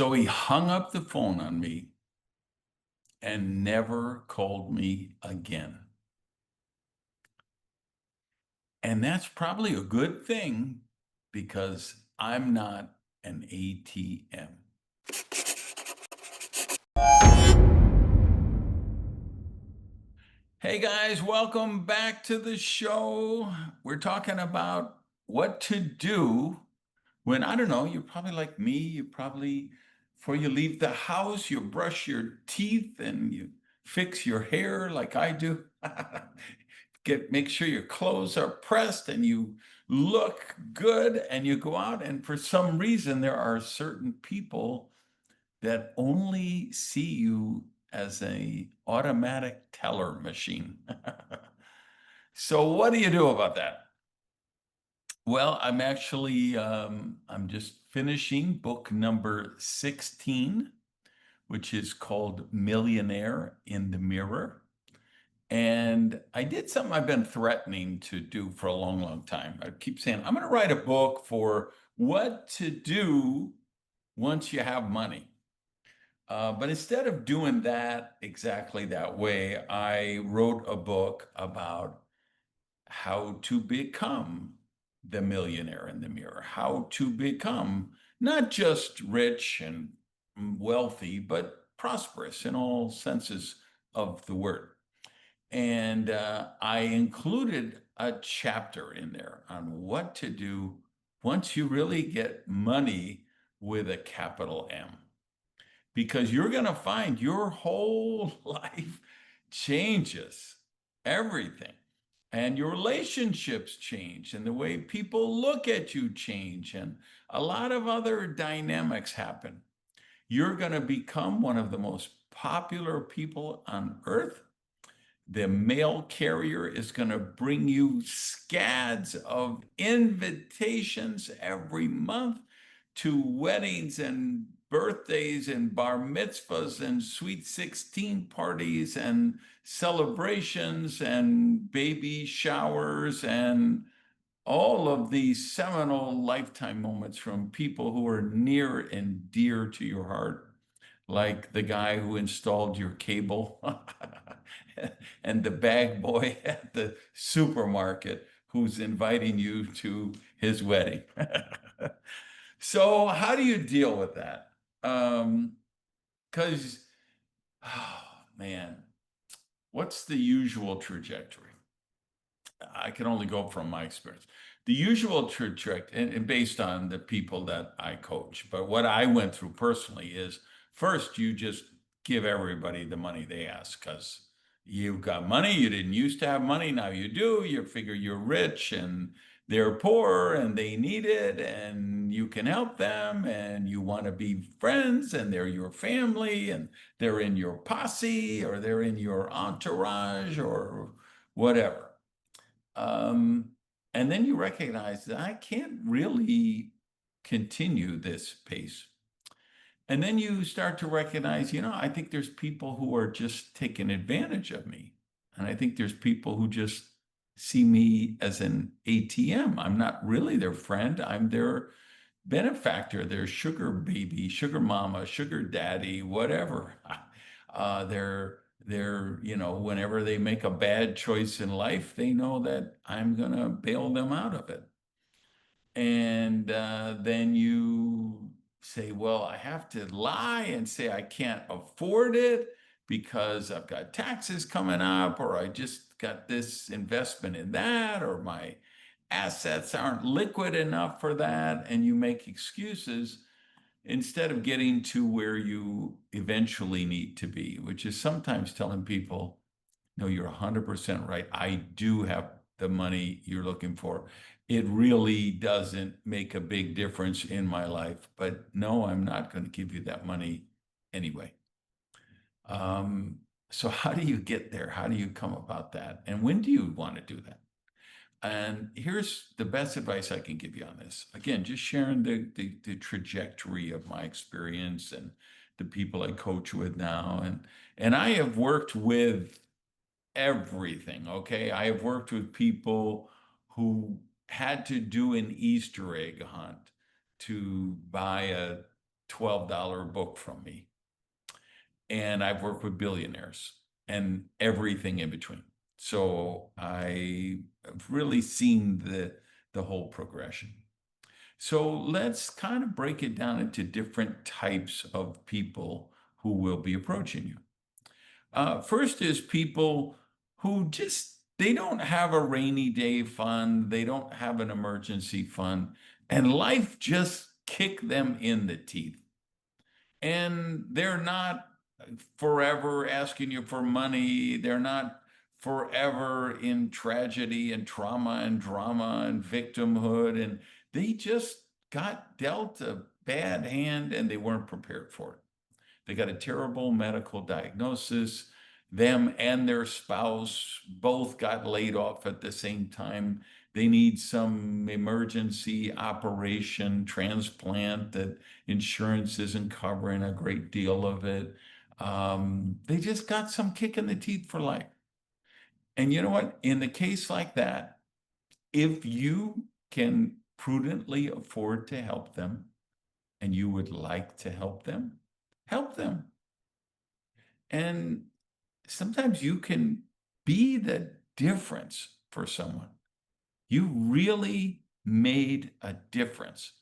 So he hung up the phone on me and never called me again. And that's probably a good thing because I'm not an ATM. Hey guys, welcome back to the show. We're talking about what to do when, I don't know, you're probably like me, you probably, before you leave the house, you brush your teeth and you fix your hair like I do. Make sure your clothes are pressed and you look good and you go out. And for some reason, there are certain people that only see you as a automatic teller machine. So what do you do about that? Well, I'm just finishing book number 16, which is called Millionaire in the Mirror. And I did something I've been threatening to do for a long, long time. I keep saying, I'm going to write a book for what to do once you have money. But instead of doing that exactly that way, I wrote a book about how to become the millionaire in the mirror, how to become not just rich and wealthy, but prosperous in all senses of the word. And I included a chapter in there on what to do once you really get money with a capital M, because you're going to find your whole life changes, everything. And your relationships change, and the way people look at you change, and a lot of other dynamics happen. You're going to become one of the most popular people on earth. The mail carrier is going to bring you scads of invitations every month to weddings and birthdays and bar mitzvahs and sweet 16 parties and celebrations and baby showers and all of these seminal lifetime moments from people who are near and dear to your heart, like the guy who installed your cable and the bag boy at the supermarket who's inviting you to his wedding. So how do you deal with that? Because, oh man, what's the usual trajectory? I can only go from my experience. The usual trajectory, and based on the people that I coach, but what I went through personally is first you just give everybody the money they ask because you've got money, you didn't used to have money, now you do. You figure you're rich and they're poor and they need it and you can help them and you want to be friends and they're your family and they're in your posse or they're in your entourage or whatever. Um, and then you recognize that I can't really continue this pace. And then you start to recognize, I think there's people who are just taking advantage of me. And I think there's people who just see me as an ATM. I'm not really their friend. I'm their benefactor, their sugar baby, sugar mama, sugar daddy, whatever. Whenever they make a bad choice in life, they know that I'm going to bail them out of it. And then you say, well, I have to lie and say I can't afford it because I've got taxes coming up, or I just got this investment in that, or my assets aren't liquid enough for that. And you make excuses instead of getting to where you eventually need to be, which is sometimes telling people, no, you're 100% right. I do have the money you're looking for. It really doesn't make a big difference in my life, but no, I'm not going to give you that money anyway. Um, so how do you get there? How do you come about that? And when do you want to do that? And here's the best advice I can give you on this. Again, just sharing the trajectory of my experience and the people I coach with now. And I have worked with everything, okay? I have worked with people who had to do an Easter egg hunt to buy a $12 book from me. And I've worked with billionaires and everything in between. So I have really seen the whole progression. So let's kind of break it down into different types of people who will be approaching you. First is people who just they don't have a rainy day fund, they don't have an emergency fund, and life just kicked them in the teeth. And they're not forever asking you for money. They're not forever in tragedy and trauma and drama and victimhood. And they just got dealt a bad hand and they weren't prepared for it. They got a terrible medical diagnosis. Them and their spouse both got laid off at the same time. They need some emergency operation, transplant that insurance isn't covering a great deal of it. They just got some kick in the teeth for life. And you know what? In the case like that, if you can prudently afford to help them and you would like to help them, help them. And sometimes you can be the difference for someone. You really made a difference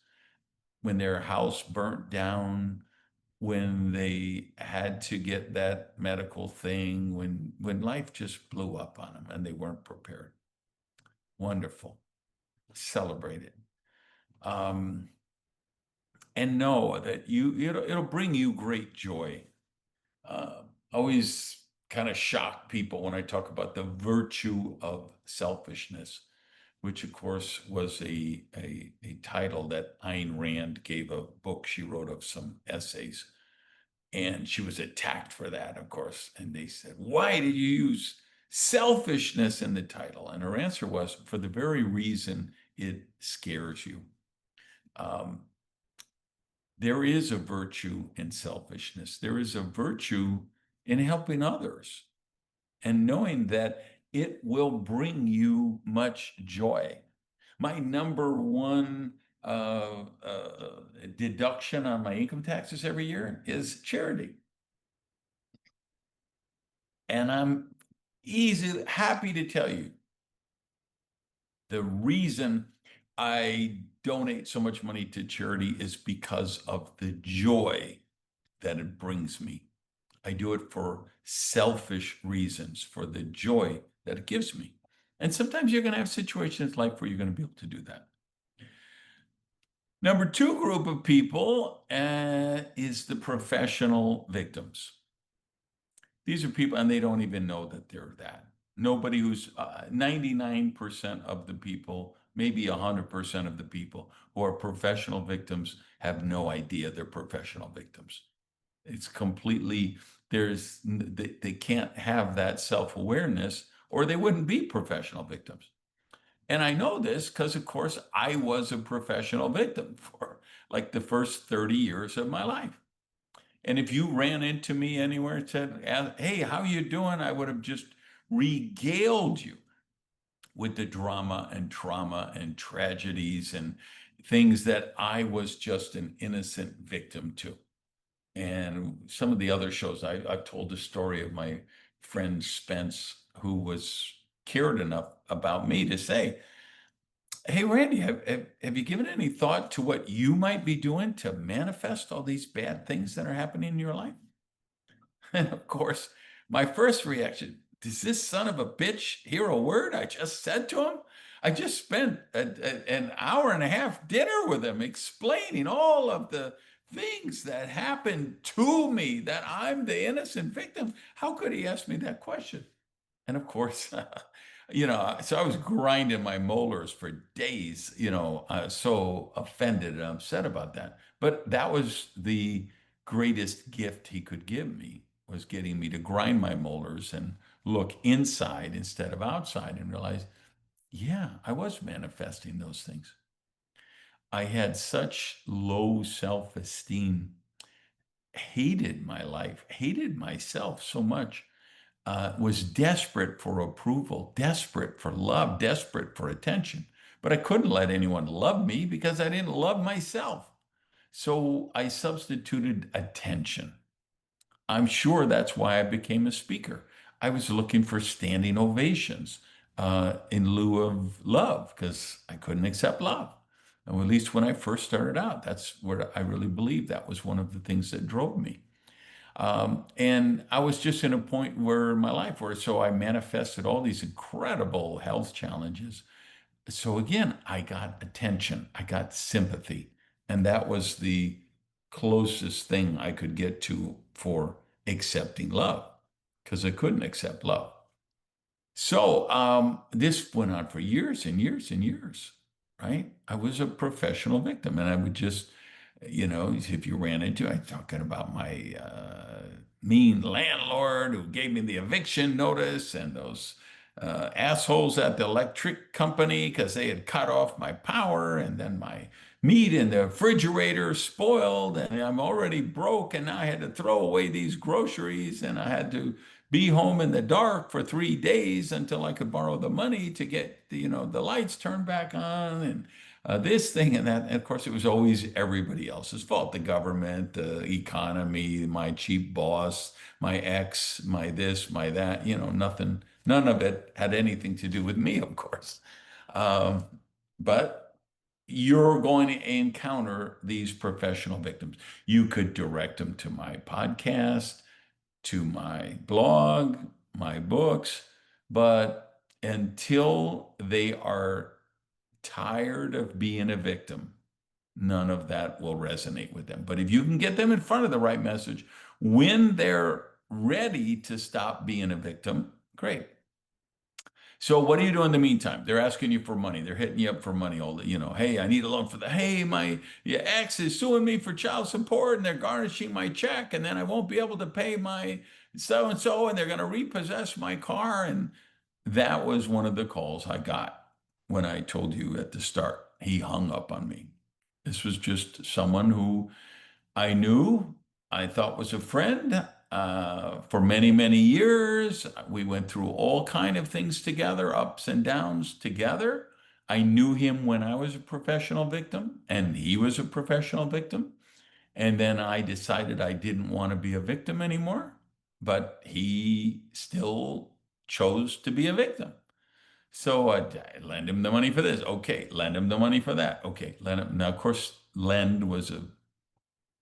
when their house burnt down, when they had to get that medical thing, when life just blew up on them and they weren't prepared. Wonderful. Celebrate it. Um, and know that it'll bring you great joy. Uh, Always kind of shock people when I talk about the virtue of selfishness, which of course was a title that Ayn Rand gave a book she wrote of some essays. And she was attacked for that, of course. And they said, why did you use selfishness in the title? And her answer was, for the very reason it scares you. Um, there is a virtue in selfishness. There is a virtue in helping others and knowing that it will bring you much joy. My number one deduction on my income taxes every year is charity. And I'm happy to tell you the reason I donate so much money to charity is because of the joy that it brings me. I do it for selfish reasons, for the joy that it gives me. And sometimes you're going to have situations in life where you're going to be able to do that. Number two group of people is the professional victims. These are people, and they don't even know that they're that. Nobody who's 99% of the people, maybe 100% of the people who are professional victims have no idea they're professional victims. It's completely, they can't have that self-awareness or they wouldn't be professional victims. And I know this because, of course, I was a professional victim for like the first 30 years of my life. And if you ran into me anywhere and said, hey, how you doing? I would have just regaled you with the drama and trauma and tragedies and things that I was just an innocent victim to. And some of the other shows, I've told the story of my friend Spence, who was cared enough about me to say, hey, Randy, have you given any thought to what you might be doing to manifest all these bad things that are happening in your life? And of course, my first reaction, does this son of a bitch hear a word I just said to him? I just spent an hour and a half dinner with him explaining all of the things that happened to me, that I'm the innocent victim. How could he ask me that question? And of course, so I was grinding my molars for days, so offended and upset about that. But that was the greatest gift he could give me, was getting me to grind my molars and look inside instead of outside and realize, yeah, I was manifesting those things. I had such low self-esteem, hated my life, hated myself so much, was desperate for approval, desperate for love, desperate for attention. But I couldn't let anyone love me because I didn't love myself. So I substituted attention. I'm sure that's why I became a speaker. I was looking for standing ovations in lieu of love because I couldn't accept love. Or at least when I first started out, that's what I really believed. That was one of the things that drove me. And I was just in a point where in my life where so I manifested all these incredible health challenges. So again, I got attention, I got sympathy, and that was the closest thing I could get to for accepting love because I couldn't accept love. So this went on for years and years and years, right? I was a professional victim, and I would just, if you ran into, I'm talking about my mean landlord who gave me the eviction notice, and those assholes at the electric company because they had cut off my power, and then my meat in the refrigerator spoiled, and I'm already broke, and now I had to throw away these groceries, and I had to be home in the dark for 3 days until I could borrow the money to get the lights turned back on and this thing and that. And of course, it was always everybody else's fault: the government, the economy, my cheap boss, my ex, my this, my that. Nothing. None of it had anything to do with me, of course. Um, but you're going to encounter these professional victims. You could direct them to my podcast, to my blog, my books, but until they are tired of being a victim, none of that will resonate with them. But if you can get them in front of the right message when they're ready to stop being a victim, great. So what do you do in the meantime? They're asking you for money. They're hitting you up for money all the, hey, I need a loan for the, hey, my your ex is suing me for child support and they're garnishing my check and then I won't be able to pay my so and they're going to repossess my car. And that was one of the calls I got when I told you at the start. He hung up on me. This was just someone who I knew, I thought was a friend for many, many years. We went through all kind of things together, ups and downs together. I knew him when I was a professional victim, and he was a professional victim. And then I decided I didn't want to be a victim anymore, but he still chose to be a victim. So I lend him the money for this. Okay, lend him the money for that. Okay, lend him. Now, of course, lend was a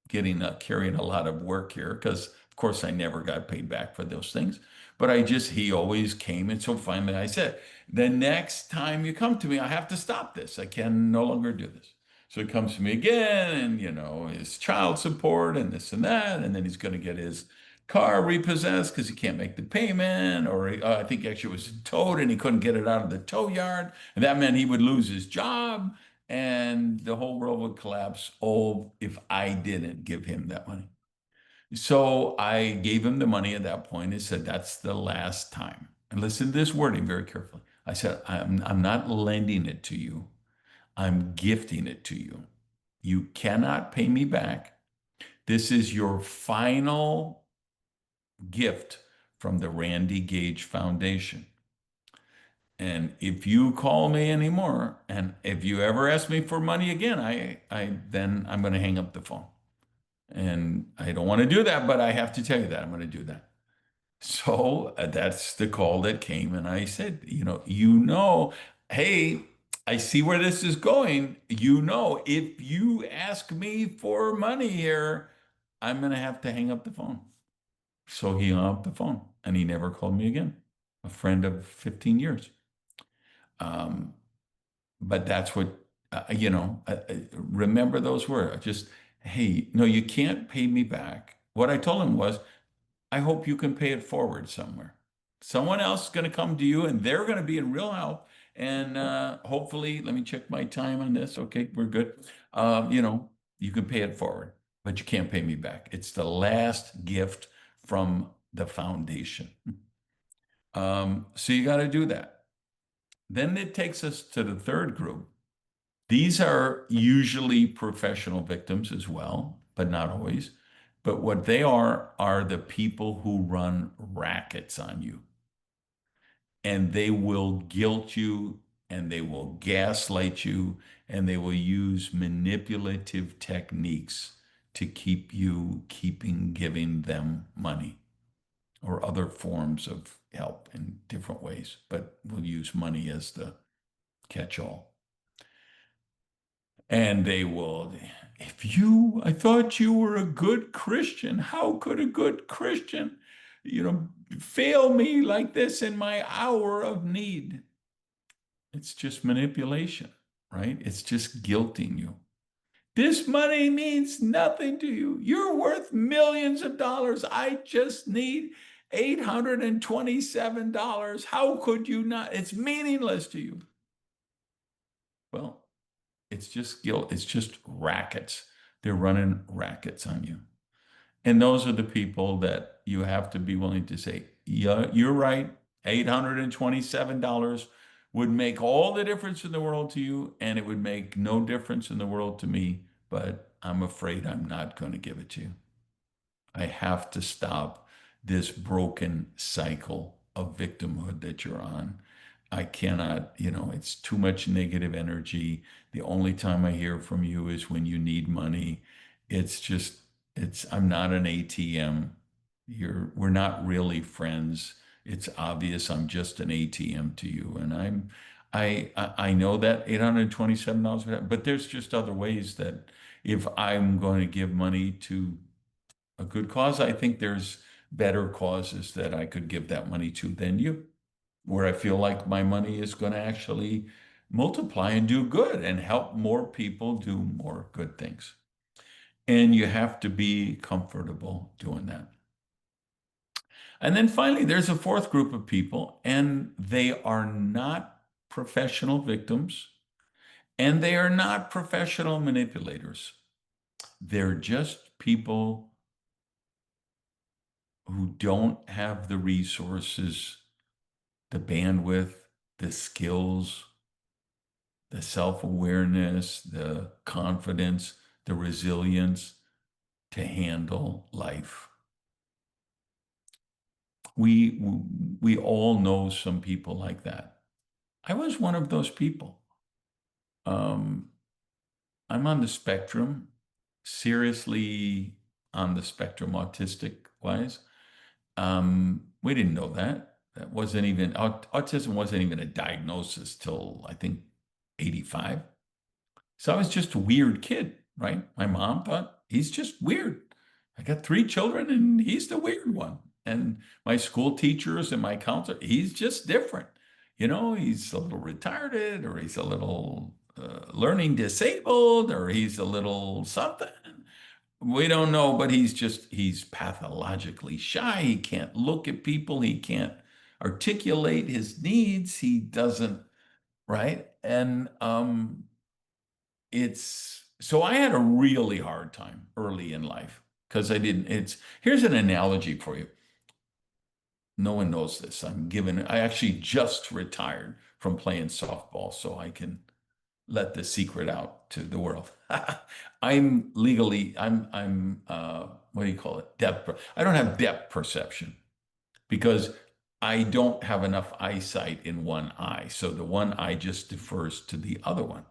getting carrying a lot of work here because of course I never got paid back for those things, but he always came. And so finally I said, the next time you come to me, I have to stop this. I can no longer do this. So he comes to me again, and his child support and this and that, and then he's going to get his car repossessed because he can't make the payment, or I think actually it was towed and he couldn't get it out of the tow yard, and that meant he would lose his job and the whole world would collapse. Oh, if I didn't give him that money. So I gave him the money at that point and said, that's the last time. And listen to this wording very carefully. I said, I'm not lending it to you. I'm gifting it to you. You cannot pay me back. This is your final gift from the Randy Gage Foundation. And if you call me anymore, and if you ever ask me for money again, then I'm going to hang up the phone. And I don't want to do that, but I have to tell you that I'm going to do that. So that's the call that came, and I said, hey, I see where this is going. If you ask me for money here, I'm going to have to hang up the phone. So he hung up the phone, and he never called me again. A friend of 15 years. Um, but that's what remember those words. Just, hey, no, you can't pay me back. What I told him was, I hope you can pay it forward somewhere. Someone else is going to come to you and they're going to be in real help. And hopefully, let me check my time on this. Okay, we're good. You can pay it forward, but you can't pay me back. It's the last gift from the foundation. So you got to do that. Then it takes us to the third group. These are usually professional victims as well, but not always. But what they are the people who run rackets on you. And they will guilt you and they will gaslight you, and they will use manipulative techniques to keep you keeping giving them money or other forms of help in different ways, but we'll use money as the catch-all. And they will, I thought you were a good Christian. How could a good Christian, fail me like this in my hour of need? It's just manipulation, right? It's just guilting you. This money means nothing to you. You're worth millions of dollars. I just need $827. How could you not? It's meaningless to you. Well, it's just guilt. It's just rackets. They're running rackets on you. And those are the people that you have to be willing to say, yeah, you're right. $827 would make all the difference in the world to you, and it would make no difference in the world to me, but I'm afraid I'm not going to give it to you. I have to stop this broken cycle of victimhood that you're on. I cannot, it's too much negative energy. The only time I hear from you is when you need money. It's just, I'm not an ATM. We're not really friends. It's obvious I'm just an ATM to you. And I know that $827, but there's just other ways that if I'm going to give money to a good cause, I think there's better causes that I could give that money to than you, where I feel like my money is going to actually multiply and do good and help more people do more good things. And you have to be comfortable doing that. And then finally, there's a fourth group of people, and they are not professional victims, and they are not professional manipulators. They're just people who don't have the resources, the bandwidth, the skills, the self-awareness, the confidence, the resilience to handle life. We we all know some people like that. I was one of those people. Um, I'm on the spectrum, seriously on the spectrum, autistic wise. We didn't know that. That wasn't even autism wasn't even a diagnosis till I think 85. So I was just a weird kid, right? My mom thought he's just weird. I got three children and he's the weird one. And my school teachers and my counselor, he's just different. He's a little retarded or he's a little learning disabled or he's a little something. We don't know, but he's pathologically shy. He can't look at people. He can't articulate his needs. He doesn't, right? And it's so I had a really hard time early in life because I didn't. Here's an analogy for you. No one knows this. I actually just retired from playing softball, so I can let the secret out to the world. I'm what do you call it? I don't have depth perception because I don't have enough eyesight in one eye. So the one eye just defers to the other one.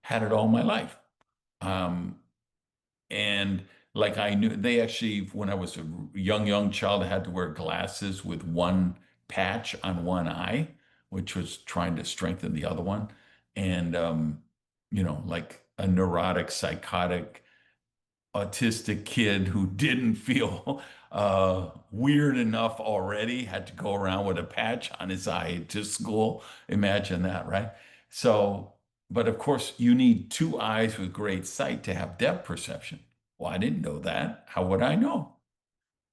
Had it all my life. Um, and like I knew they actually, when I was a young child, I had to wear glasses with one patch on one eye, which was trying to strengthen the other one. And, like a neurotic, psychotic, autistic kid who didn't feel weird enough already had to go around with a patch on his eye to school. Imagine that, right? So, but of course, you need two eyes with great sight to have depth perception. Well, I didn't know that. How would I know?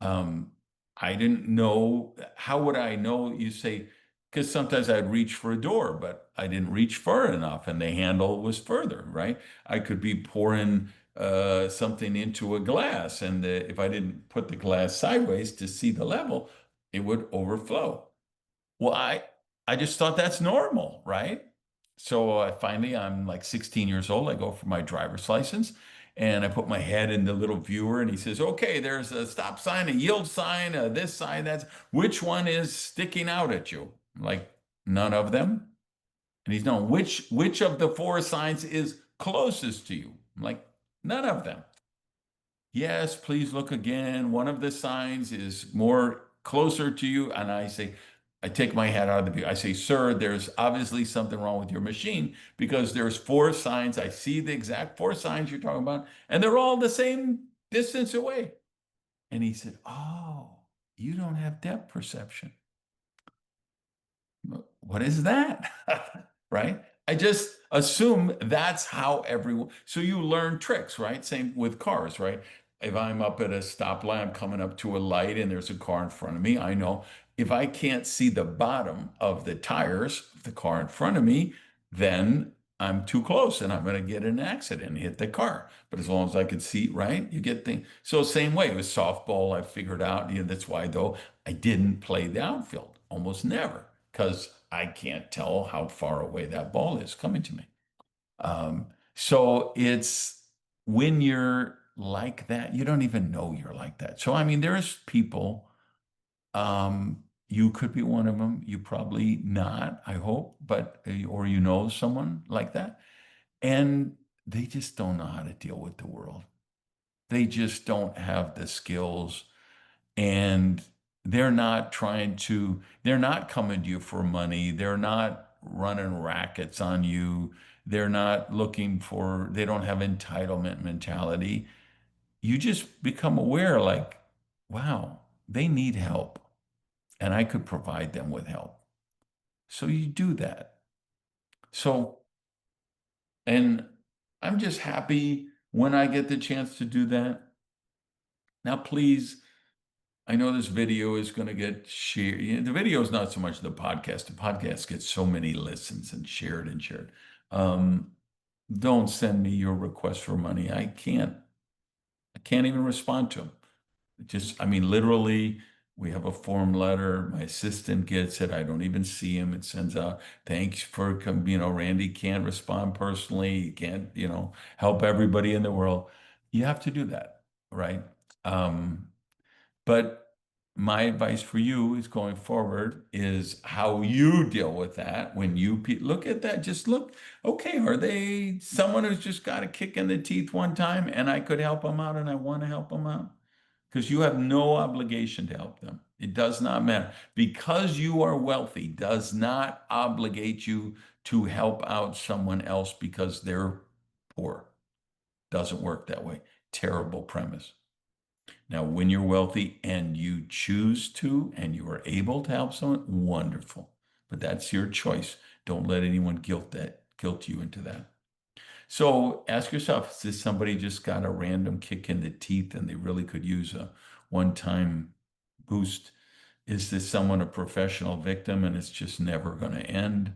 Um, I didn't know. How would I know? You say, because sometimes I'd reach for a door, but I didn't reach far enough and the handle was further, right? I could be pouring something into a glass, and if I didn't put the glass sideways to see the level, it would overflow. Well, I just thought that's normal, right? So finally, I'm like 16 years old. I go for my driver's license and I put my head in the little viewer and he says, okay, there's a stop sign, a yield sign, this sign, that's which one is sticking out at you? I'm like, none of them. And he's known which of the four signs is closest to you. I'm like, none of them. Yes, please look again. One of the signs is more closer to you. And I say, I take my hat out of the view. I say, sir, there's obviously something wrong with your machine because there's four signs. I see the exact four signs you're talking about, and they're all the same distance away. And he said, oh, you don't have depth perception. What is that? Right? I just assume that's how everyone, so you learn tricks, right? Same with cars, right? If I'm up at a stoplight, I'm coming up to a light and there's a car in front of me, I know if I can't see the bottom of the tires of the car in front of me, then I'm too close and I'm going to get in an accident and hit the car. But as long as I could see, right? You get things. So same way with softball, I figured out, that's why though I didn't play the outfield, almost never, because I can't tell how far away that ball is coming to me. So it's when you're like that, you don't even know you're like that. So, I mean, there's people, you could be one of them, you probably not, I hope, but, or someone like that, and they just don't know how to deal with the world. They just don't have the skills and they're not coming to you for money. They're not running rackets on you. They don't have entitlement mentality. You just become aware like, wow, they need help and I could provide them with help. So you do that. So, and I'm just happy when I get the chance to do that. Now, please, I know this video is going to get shared. The video is not so much the podcast. The podcast gets so many listens and shared and shared. Um, don't send me your request for money. I can't even respond to them. Just, I mean, literally, we have a form letter. My assistant gets it. I don't even see him. It sends out, thanks for, Randy can't respond personally. He can't, help everybody in the world. You have to do that, right? Um, but my advice for you is going forward is how you deal with that when look at that. Just look, okay, are they someone who's just got a kick in the teeth one time and I could help them out and I want to help them out? Because you have no obligation to help them. It does not matter. Because you are wealthy does not obligate you to help out someone else because they're poor. Doesn't work that way. Terrible premise. Now, when you're wealthy and you choose to and you are able to help someone, wonderful. But that's your choice. Don't let anyone guilt you into that. So ask yourself, is this somebody just got a random kick in the teeth and they really could use a one-time boost? Is this someone a professional victim and it's just never going to end?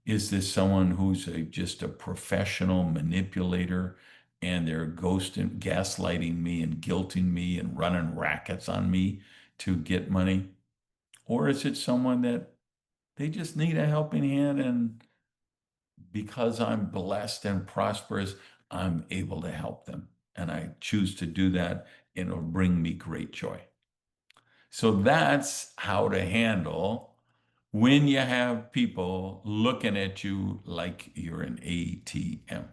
Is this someone who's just a professional manipulator and they're ghosting, gaslighting me and guilting me and running rackets on me to get money? Or is it someone that they just need a helping hand and because I'm blessed and prosperous, I'm able to help them. And I choose to do that, and it'll bring me great joy. So that's how to handle when you have people looking at you like you're an ATM.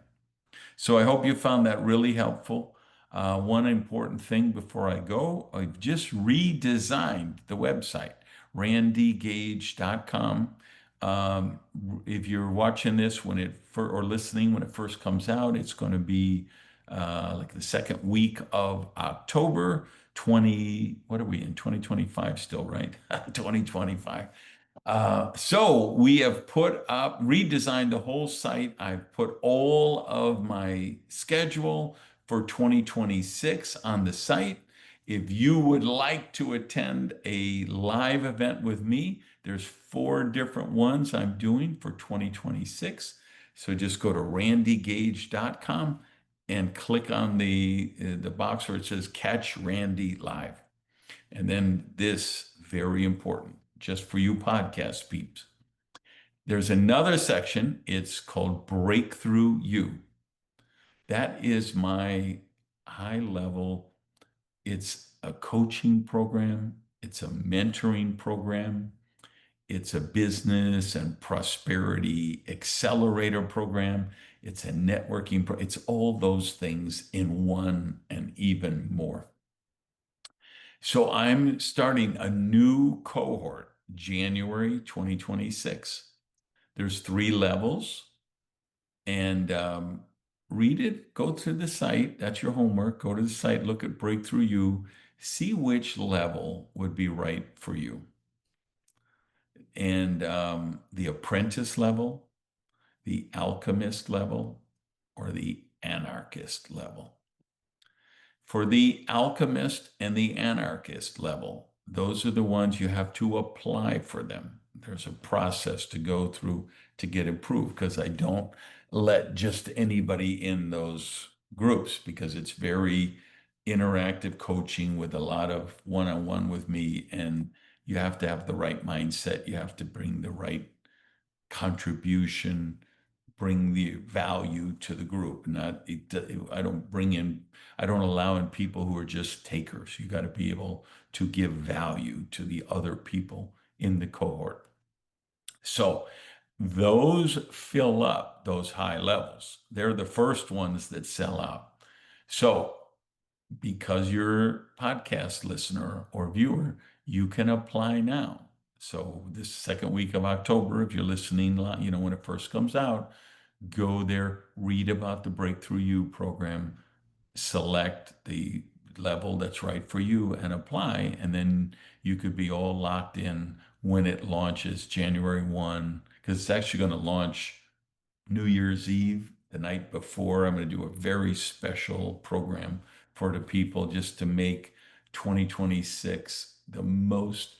So I hope you found that really helpful. One important thing before I go, I've just redesigned the website, randygage.com. If you're watching this or listening when it first comes out, it's going to be like the second week of October 20, what are we in 2025 still, right? 2025. So we have redesigned the whole site. I've put all of my schedule for 2026 on the site. If you would like to attend a live event with me, there's 4 different ones I'm doing for 2026. So just go to randygage.com and click on the box where it says Catch Randy Live. And then this, very important, just for you podcast peeps. There's another section, it's called Breakthrough You. That is my high level, it's a coaching program, it's a mentoring program, It's a business and prosperity accelerator program. It's a it's all those things in one and even more. So I'm starting a new cohort, January 2026. There's 3 levels, and read it. Go to the site. That's your homework. Go to the site, look at Breakthrough You, see which level would be right for you. And the apprentice level, the alchemist level, or the anarchist level. For the alchemist and the anarchist level, those are the ones you have to apply for them. There's a process to go through to get approved, because I don't let just anybody in those groups, because it's very interactive coaching with a lot of one-on-one with me, and you have to have the right mindset. You have to bring the right contribution, bring the value to the group. Not, I don't bring in, I don't allow in people who are just takers. You got to be able to give value to the other people in the cohort. So those fill up those high levels. They're the first ones that sell out. So because you're a podcast listener or viewer, you can apply now. So this second week of October, if you're listening, when it first comes out, go there, read about the Breakthrough You program, select the level that's right for you and apply. And then you could be all locked in when it launches January 1, because it's actually going to launch New Year's Eve, the night before. I'm going to do a very special program for the people just to make 2026 the most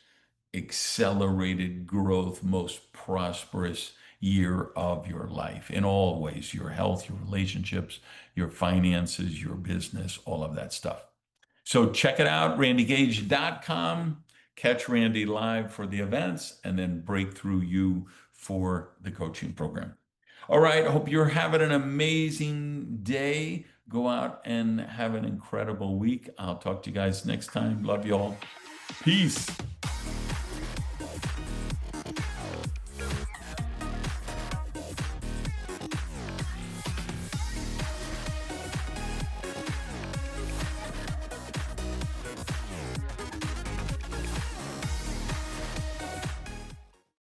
accelerated growth, most prosperous year of your life in all ways: your health, your relationships, your finances, your business, all of that stuff. So check it out, randygage.com. Catch Randy live for the events, and then Breakthrough You for the coaching program. All right. I hope you're having an amazing day. Go out and have an incredible week. I'll talk to you guys next time. Love you all. Peace.